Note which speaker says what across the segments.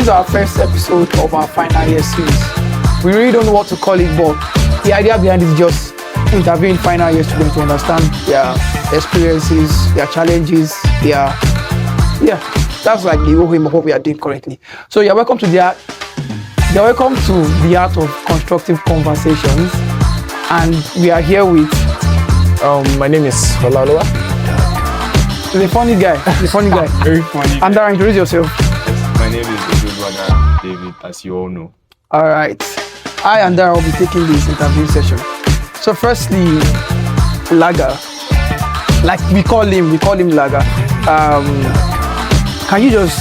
Speaker 1: is our first episode of our final year series. We really don't know what to call it, but the idea behind it is just interviewing final year students to understand their experiences, their challenges, that's like the whole aim of what we are doing currently. So you're welcome to the art of constructive conversations, and we are here with
Speaker 2: My name is Olalowa.
Speaker 1: the funny guy.
Speaker 3: Very funny.
Speaker 1: Andara, introduce yourself.
Speaker 3: Yes, my name is Ojulwana David, as you all know.
Speaker 1: All right. I and Dara will be taking this interview session. So firstly, Laga. Like we call him Laga. Can you just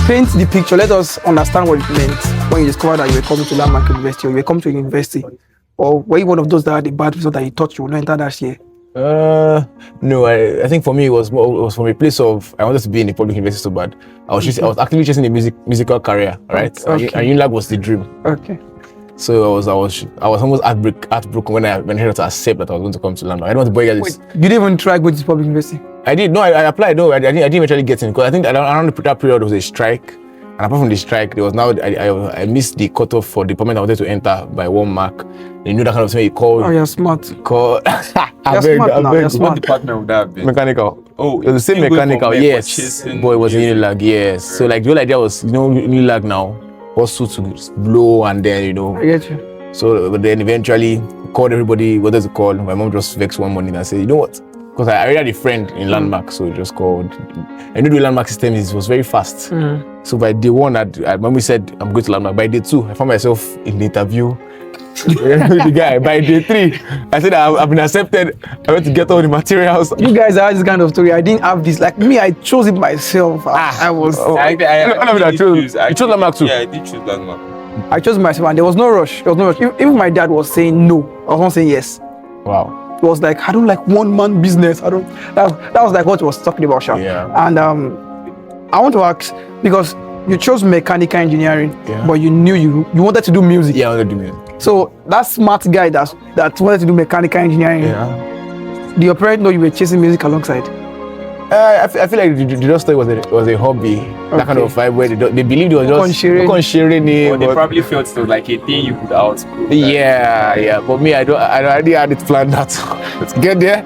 Speaker 1: paint the picture? Let us understand what it meant when you discovered that you were coming to Landmark University or you were coming to a university. Or were you one of those that had a bad result that you thought you would not enter that year?
Speaker 2: No, I think for me it was from a place of I wanted to be in a public university so bad. I was actively chasing a musical career, right?
Speaker 1: Okay.
Speaker 2: And UNILAG was the dream.
Speaker 1: Okay.
Speaker 2: So I was almost heartbroken when I had to accept that I was going to come to Landmark. I don't want to bore you guys.
Speaker 1: Wait, you didn't even try going to public university?
Speaker 2: I did. No, I applied. No, I didn't eventually get in because I think around that period was a strike. And apart from the strike, there was now I missed the cutoff for the department I wanted to enter by 1 mark. You knew that kind of thing. You called.
Speaker 1: Oh, you're smart.
Speaker 2: You're
Speaker 1: smart.
Speaker 3: What department would that have been?
Speaker 2: Mechanical.
Speaker 3: Oh,
Speaker 2: it was the same mechanical. Yes.
Speaker 3: Chasing,
Speaker 2: Boy, it was UNILAG. Yes. So like the whole idea was, UNILAG now also to blow and then
Speaker 1: I get you.
Speaker 2: So but then eventually called everybody. What does it call? My mom just vexed one morning and said, you know what? Because I already had a friend in Landmark, so just called. I knew the Landmark system was very fast. So by day one, my mommy said, I'm going to Landmark. By day two, I found myself in the interview with the guy. By day three, I said, I've been accepted. I went to get all the materials.
Speaker 1: You guys have this kind of story. I didn't have this. Like me, I chose it myself. I was.
Speaker 3: I
Speaker 2: chose Landmark too.
Speaker 3: Yeah, I did choose Landmark.
Speaker 1: I chose myself, and there was no rush. Even my dad was saying no. I was not saying yes.
Speaker 2: Wow.
Speaker 1: It was like, I don't like one-man business. That was like what he was talking about, Sha.
Speaker 2: Yeah.
Speaker 1: And I want to ask, because you chose mechanical engineering, but you knew you wanted to do music.
Speaker 2: Yeah, I wanted to do music.
Speaker 1: So that smart guy that wanted to do mechanical engineering, did your parents know you were chasing music alongside?
Speaker 2: I feel like the just thought it was a hobby, that kind of vibe where they believed it was just sharing it.
Speaker 3: Or they probably felt it was like a thing you could outgrow.
Speaker 2: Yeah. But me, I already had it planned out. Let's get there.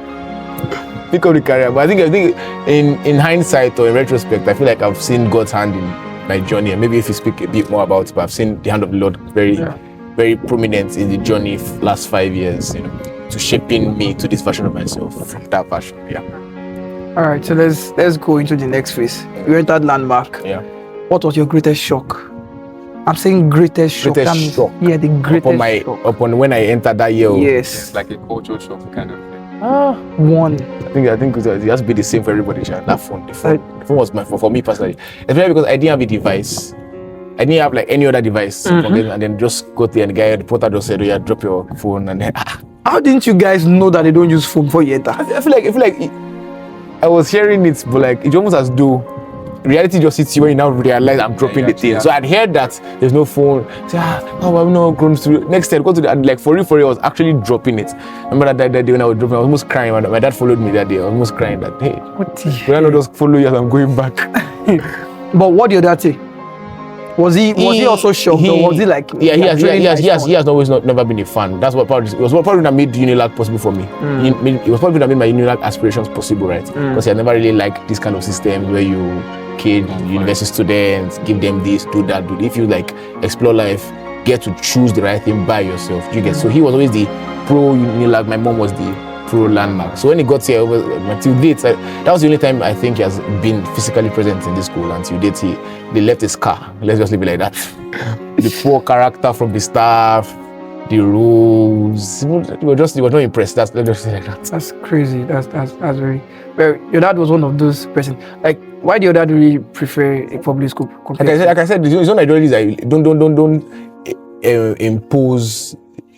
Speaker 2: Pick up the career. But I think in hindsight or in retrospect, I feel like I've seen God's hand in my journey. And maybe if you speak a bit more about it, but I've seen the hand of the Lord very prominent in the journey last 5 years, to shaping me to this version of myself from that version. Yeah.
Speaker 1: All right, so let's go into the next phase. You entered Landmark.
Speaker 2: Yeah.
Speaker 1: What was your greatest shock? I'm saying greatest shock.
Speaker 2: Shock.
Speaker 1: Yeah, the greatest shock.
Speaker 2: Upon when I entered that year.
Speaker 1: Yes.
Speaker 3: It's like a cultural shock kind of thing.
Speaker 1: One.
Speaker 2: I think it has to be the same for everybody. That phone. The phone was my phone for me personally. Especially because I didn't have a device. I didn't have like any other device. And then just go there and the porter just said, "Oh yeah, drop your phone." And then
Speaker 1: How didn't you guys know that they don't use phone before you enter?
Speaker 2: I feel like I was hearing it, but like it almost as though reality just hits you when you now realize I'm dropping the thing.
Speaker 3: Yeah.
Speaker 2: So I'd heard that there's no phone. Say, I'm not grown through. Next time, go to and like for real, I was actually dropping it. Remember that day when I was dropping, I was almost crying. My dad followed me that day. I was almost crying that, hey, when I not just follow you as I'm going back.
Speaker 1: But what did your dad say? Was he also shocked, or was he like?
Speaker 2: He has always never been a fan. That's what probably that made UNILAG possible for me. It was probably that made my UNILAG aspirations possible, right? Because I never really liked this kind of system where you university students, give them this, do that, do. If you like explore life, get to choose the right thing by yourself. You get so he was always the pro UNILAG. My mom was the pro Landmark. So when he got here, until date, that was the only time I think he has been physically present in this school. Until date, they left his car. Let's just leave it like that. The poor character from the staff, the rules. They were not impressed. Let's just say like that.
Speaker 1: That's crazy. That's very. Well, your dad was one of those persons. Like, why do your dad really prefer a public school?
Speaker 2: Like I said, it's not ideology. Like, don't impose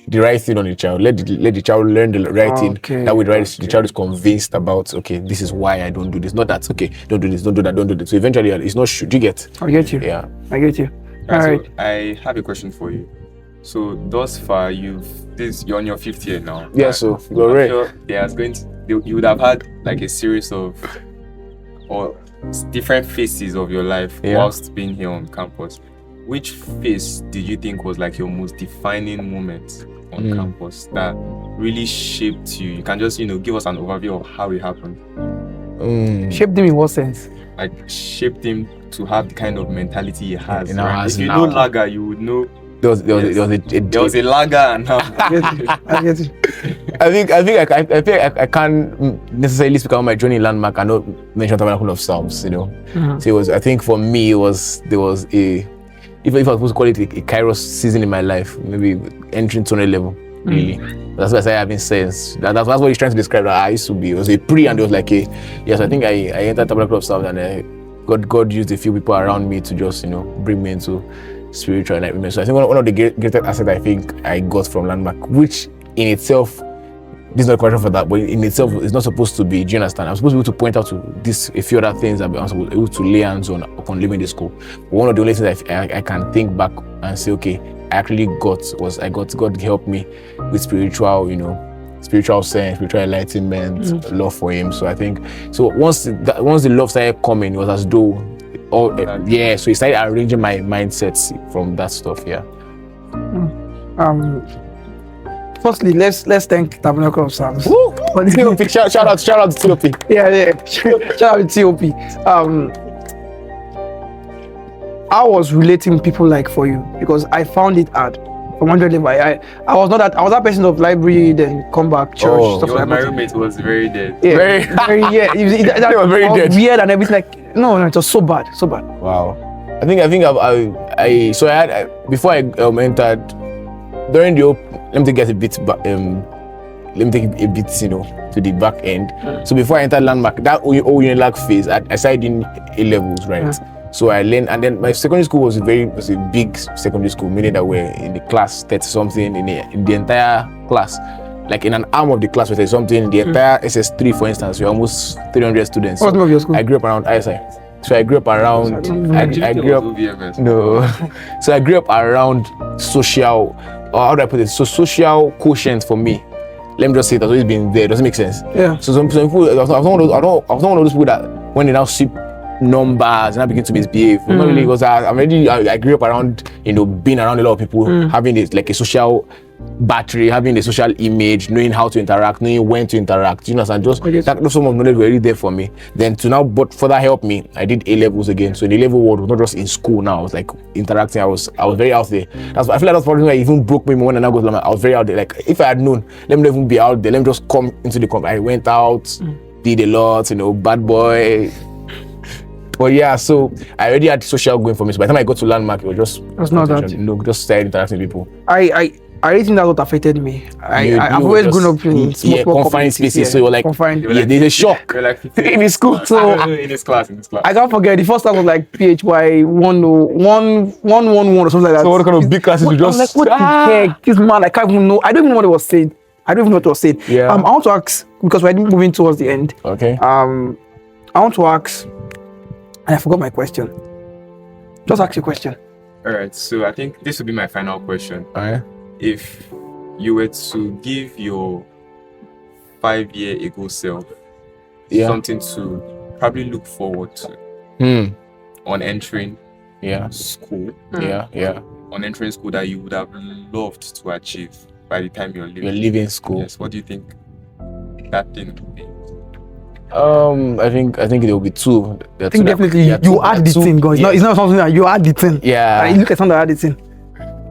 Speaker 2: the right thing on the child. Let the child learn the right thing. That way, the child is convinced about, okay, this is why I don't do this. Not that, okay, don't do this, don't do that, don't do this. So eventually, it's not should you get.
Speaker 1: I get you.
Speaker 2: Yeah,
Speaker 1: I get you. All right.
Speaker 3: So I have a question for you. So thus far, you're on your 5th year now.
Speaker 2: Yeah. So you're
Speaker 3: sure you would have had like a series of or different phases of your life whilst being here on campus. which phase did you think was like your most defining moment on campus that really shaped you? You can just, give us an overview of how it happened.
Speaker 1: Shaped him in what sense?
Speaker 3: Like shaped him to have the kind of mentality he has.
Speaker 2: Now
Speaker 3: Right?
Speaker 2: has
Speaker 3: If you
Speaker 2: now.
Speaker 3: know Lager, you would know
Speaker 2: There was
Speaker 3: a Lager and now.
Speaker 1: I get it.
Speaker 2: I can't necessarily speak about my journey in Landmark and not mention Tabernacle of Psalms, So it was, I think for me, there was a, if I was supposed to call it a Kairos season in my life, maybe entering tunnel level, really. That's what I say having sense. That's what he's trying to describe that I used to be. It was a pre and it was like a, yes, I think I entered Tabernacle of Psalms and God used a few people around me to just, bring me into spiritual enlightenment. So I think one of the greatest assets I think I got from Landmark, which in itself, this is not a question for that, but in itself, it's not supposed to be, do you understand? I'm supposed to be able to point out to a few other things that I'm supposed to be able to lay hands on upon leaving the school. But one of the only things I can think back and say, okay, I actually got was God helped me with spiritual sense, spiritual enlightenment, love for Him. So I think, once the love started coming, it was as though, so He started arranging my mindsets from that stuff,
Speaker 1: Firstly, let's thank Tabernacle of Psalms.
Speaker 2: Shout out to TOP.
Speaker 1: Shout out to TOP. I was relating people like for you because I found it hard. From 100 level, I was not that. I was that person of library, then come back church, stuff like
Speaker 3: My
Speaker 1: that.
Speaker 3: roommate was very dead.
Speaker 1: Yeah,
Speaker 2: Very-
Speaker 1: that
Speaker 2: was very dead.
Speaker 1: weird and everything. Like no, it was so bad.
Speaker 2: Wow. I think before I entered during the let me get a bit to the back end. So before I entered Landmark, that Unilag phase, I started in A levels, right? So I learned, and then my secondary school was a big secondary school, meaning that we're in the class 30 something in the entire class. Like in an arm of the class, 30 something in the entire SS3, for instance, we're almost 300 students.
Speaker 1: What's the name of your school?
Speaker 2: I grew up around ISI. So I grew up around. I grew up.
Speaker 3: OVMS.
Speaker 2: No. So I grew up around social. How do I put it? So social quotient for me. Let me just say it has always been there. Does it make sense?
Speaker 1: Yeah.
Speaker 2: So some people, I was one of those people that when they now see numbers and I begin to misbehave. Not really, because I grew up around, being around a lot of people, having this like a social battery, having a social image, knowing how to interact, knowing when to interact, and just that some of knowledge were really there for me. Then to now but further help me, I did A levels again. So in the level world was not just in school now, I was like interacting, I was very out there. I feel like that's probably why it even broke me when I now go to London. I was very out there. Like if I had known, let me not even be out there, let me just come into the company. I went out, did a lot, bad boy. But yeah, so I already had social going for me. So by the time I got to Landmark, it was just
Speaker 1: not that.
Speaker 2: Just started interacting with people.
Speaker 1: I really think that's what affected me. I've always grown up in small
Speaker 2: confined spaces, so you're like
Speaker 1: confined.
Speaker 2: there's a shock
Speaker 3: You're like
Speaker 2: in the school.
Speaker 1: So
Speaker 3: in this class.
Speaker 1: I can't forget the first time was like PHY 111 or something like that.
Speaker 2: So what kind of big classes you
Speaker 1: I was
Speaker 2: just
Speaker 1: like, what the heck? This man, I can't even know. I don't even know what it was saying.
Speaker 2: Yeah.
Speaker 1: I want to ask, because we're moving towards the end.
Speaker 2: Okay.
Speaker 1: I want to ask, and I forgot my question. Just ask your question.
Speaker 3: All right. So I think this will be my final question.
Speaker 2: Alright.
Speaker 3: If you were to give your 5-year ago self something to probably look forward to on entering school, on entering school that you would have loved to achieve by the time you're
Speaker 2: leaving school.
Speaker 3: Yes. What do you think that thing would be?
Speaker 2: I think it will be two.
Speaker 1: I think definitely you add the thing, guys. It's not something that you add the thing.
Speaker 2: Yeah.
Speaker 1: You look at something that add the thing.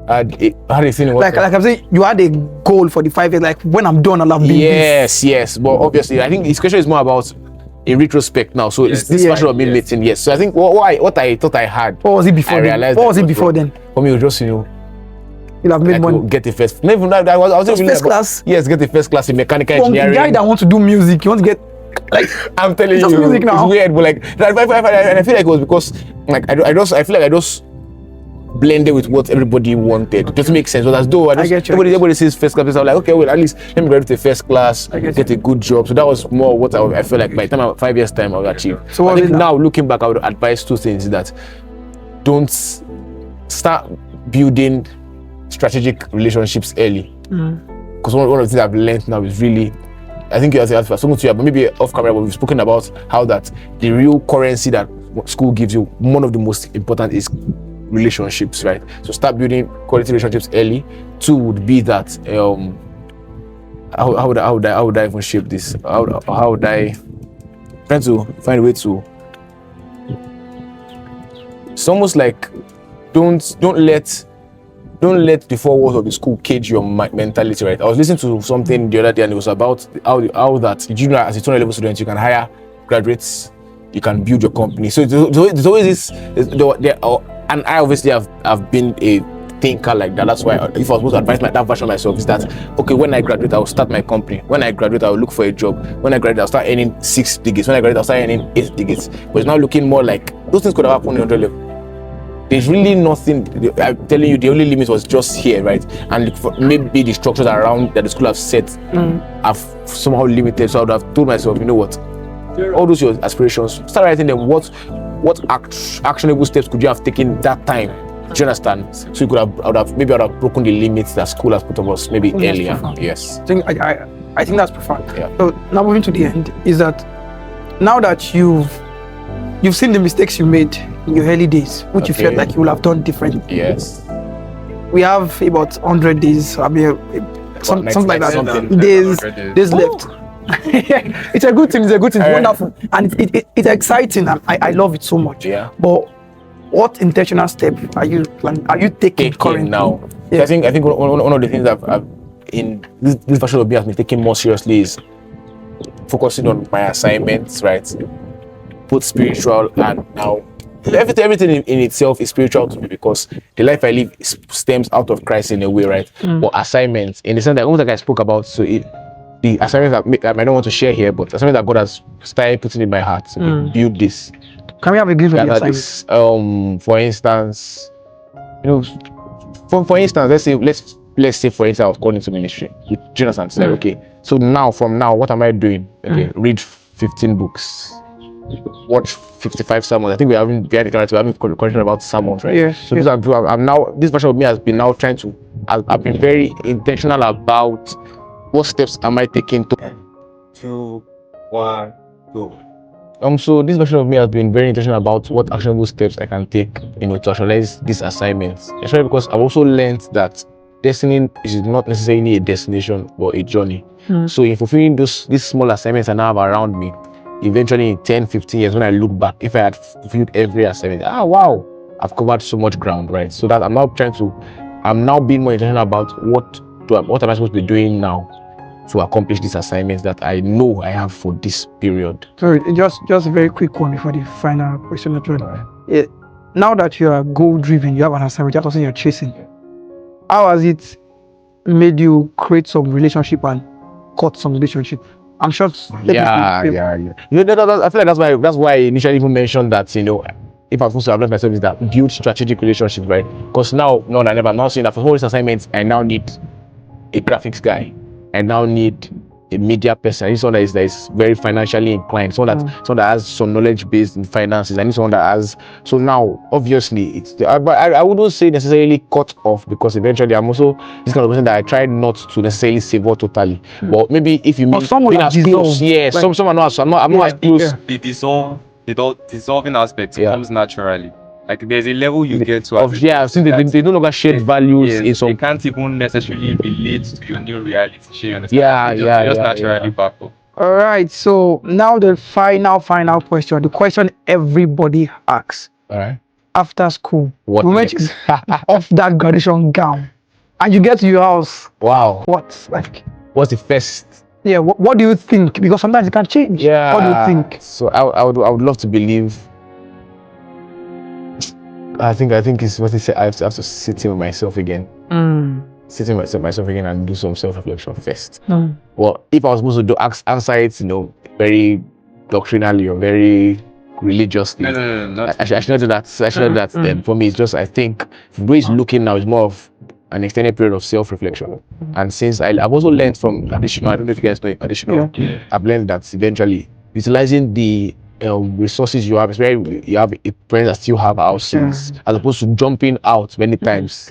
Speaker 2: Add the thing.
Speaker 1: Like I'm saying, you had a goal for the 5 years. Like when I'm done, I'll have been this.
Speaker 2: Yes. But obviously, I think this question is more about in retrospect now. So it's this version of me meeting. Yes. So I think what I thought I had.
Speaker 1: What was it before?
Speaker 2: I realized
Speaker 1: what was it before then?
Speaker 2: For me, it was just
Speaker 1: You'll have made money.
Speaker 2: Get the first. Not even that. I was just
Speaker 1: first class.
Speaker 2: Yes, get the first class in mechanical
Speaker 1: From
Speaker 2: engineering.
Speaker 1: the guy that wants to do music, you want to get like.
Speaker 2: I'm telling
Speaker 1: just
Speaker 2: you,
Speaker 1: music now.
Speaker 2: it's weird, but like, and I feel like it was because like I feel like I just blended with what everybody wanted. It doesn't make sense. But as though everybody says first class, I'm like, okay, well, at least let me graduate to first class, get a good job. So that was more what I feel like by the time 5 years time I would achieve. So I think now looking back, I would advise two things: that don't start building strategic relationships early. Because one of the things I've learned now is really, I think I've spoken to you, but maybe off camera, but we've spoken about how that the real currency that school gives you, one of the most important is relationships, right? So start building quality relationships early. 2 would be that how would I even shape this? How would I try to find a way to? It's almost like don't let the 4 walls of the school cage your mentality, right? I was listening to something the other day, and it was about how that as a 200 level student you can hire graduates, you can build your company. So there's always this. And I obviously have been a thinker like that. That's why if I was supposed to advise that version of myself, is that okay, when I graduate I will start my company. When I graduate I will look for a job. When I graduate I'll start earning 6 digits. When I graduate I'll start earning 8 digits. But it's now looking more like those things could have happened on 100 level. There's really nothing. I'm telling you, the only limit was just here, right? And maybe the structures around that the school have set have somehow limited. So I would have told myself, you know what? All those your aspirations, start writing them. What actionable steps could you have taken that time? Do you understand? So you could have, I would have broken the limits that school has put on us maybe earlier. Yes.
Speaker 1: I think that's profound.
Speaker 2: Yeah.
Speaker 1: So now moving to the end is that now that you've seen the mistakes you made in your early days, which you felt like you would have done differently.
Speaker 2: Yes.
Speaker 1: We have about 100 days. I mean, something like that. Days left. It's a good thing. It's wonderful, and it's exciting. And I love it so much.
Speaker 2: Yeah.
Speaker 1: But what intentional step are you taking currently
Speaker 2: now?
Speaker 1: Yeah.
Speaker 2: I think one of the things I've in this version of me has been taking more seriously is focusing on my assignments, right? Both spiritual and now everything in itself is spiritual to me, because the life I live stems out of Christ in a way, right? But assignments, in the sense that almost like I spoke about, so the assignments that I don't want to share here, but assignments that God has started putting in my heart to build this.
Speaker 1: Can we have a glimpse of the assignments?
Speaker 2: For instance, for instance, let's say for instance I was called into ministry. Do you understand? So okay, so from now, what am I doing? Okay, read 15 books. Watch 55 sermons. I think we haven't a question about sermons, right?
Speaker 1: Yes.
Speaker 2: So I'm now, this version of me has been now trying to, I've been very intentional about what steps am I taking to 2, 1, go. So this version of me has been very intentional about what actionable steps I can take, to actualize these assignments. Especially because I've also learned that destiny is not necessarily a destination but a journey. So in fulfilling these small assignments I now have around me, eventually in 10-15 years when I look back, if I had fulfilled every assignment, wow, I've covered so much ground, right? So that I'm now being more intentional about what am I supposed to be doing now to accomplish these assignments that I know I have for this period.
Speaker 1: Sorry, just a very quick one before the final question. Now that you are goal driven, you have an assignment, you have something you're chasing. How has it made you create some relationship and cut some relationship? I'm sure.
Speaker 2: Yeah. I feel like that's why I initially even mentioned that, if I'm supposed to advance myself, is that build strategic relationships, right? Because now, I'm not saying that for all these assignments, I now need a graphics guy. I now need a media person. I need someone that is very financially inclined, someone that has some knowledge based in finances. I need someone that has. So now, obviously, I wouldn't say necessarily cut off, because eventually I'm also this kind of person that I try not to necessarily sever totally. But maybe if you mean
Speaker 1: someone as close,
Speaker 2: someone else, I'm not as close.
Speaker 3: The dissolving aspect comes naturally. Like there's a level you get to.
Speaker 2: Since they no longer share values in some.
Speaker 3: They can't even necessarily relate to your new reality. Just naturally back up.
Speaker 1: All right. So now the final question. The question everybody asks.
Speaker 2: All right.
Speaker 1: After school,
Speaker 2: What
Speaker 1: next? Off that graduation gown, and you get to your house.
Speaker 2: Wow.
Speaker 1: What's
Speaker 2: the first?
Speaker 1: Yeah. What do you think? Because sometimes it can change.
Speaker 2: Yeah.
Speaker 1: What do you think?
Speaker 2: So I would love to believe. I think it's what they say. I have to sit in with myself again. Sit in with myself again and do some self-reflection first. Well, if I was supposed to answer it, very doctrinally or very religiously, I should not do that. I should not do that. Then for me, it's just, I think the way it's looking now is more of an extended period of self-reflection. And since I've also learned from additional, I don't know if you guys know additional. Yeah. I've learned that eventually utilizing the resources you have, especially you have a parents that still have houses, as opposed to jumping out many times.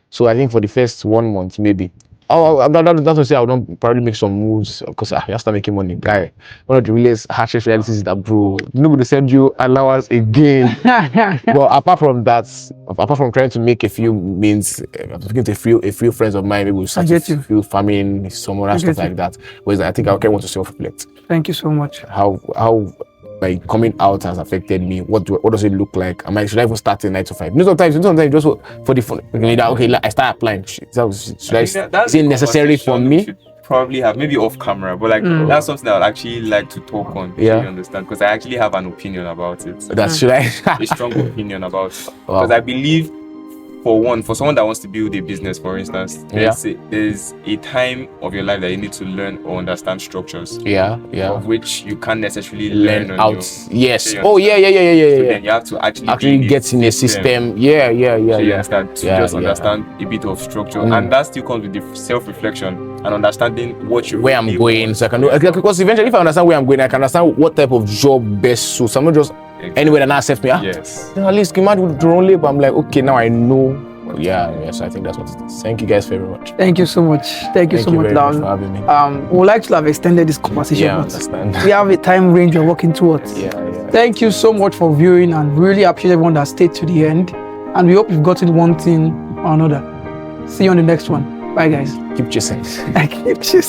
Speaker 2: So I think for the first 1 month, maybe That's to say I would not probably make some moves because I have to start making money. Guy, one of the realest harshest realities is that, bro, nobody send you allowance again. But apart from that, apart from trying to make a few means, I'm speaking to a few friends of mine, maybe we'll start to feel farming, some other stuff like that. Whereas I think I want to self-reflect.
Speaker 1: Thank you so much.
Speaker 2: How like coming out has affected me. What does it look like? Should I even start a 9 to 5? Sometimes just for the fun. Okay, I start applying. Is it necessary for me?
Speaker 3: Probably have, maybe off camera, but like that's something I would actually like to talk on. Yeah, you understand? Because I actually have an opinion about it.
Speaker 2: That's right.
Speaker 3: A strong opinion about it. Because I believe, for someone that wants to build a business, for instance, there's a time of your life that you need to learn or understand structures. Of which you can't necessarily learn out.
Speaker 2: Yes. Oh yeah. So
Speaker 3: then you have to actually
Speaker 2: get in a system. Yeah.
Speaker 3: You understand? To just understand a bit of structure, and that still comes with the self-reflection and understanding where
Speaker 2: I'm going. So I can do, because eventually, if I understand where I'm going, I can understand what type of job best suits. I'm not just anywhere that accepts me.
Speaker 3: Yes.
Speaker 2: At least come out with your own labor. I'm like, okay, now I know. So I think that's what it is. Thank you guys very much.
Speaker 1: Thank you so much. Thank you so much,
Speaker 2: for having me.
Speaker 1: We would like to have extended this conversation.
Speaker 2: Yeah, I understand.
Speaker 1: We have a time range we're working towards.
Speaker 2: Yeah.
Speaker 1: Thank you so much for viewing, and really appreciate everyone that stayed to the end. And we hope you've gotten one thing or another. See you on the next one. Bye, guys.
Speaker 2: Keep chasing.
Speaker 1: Keep chasing.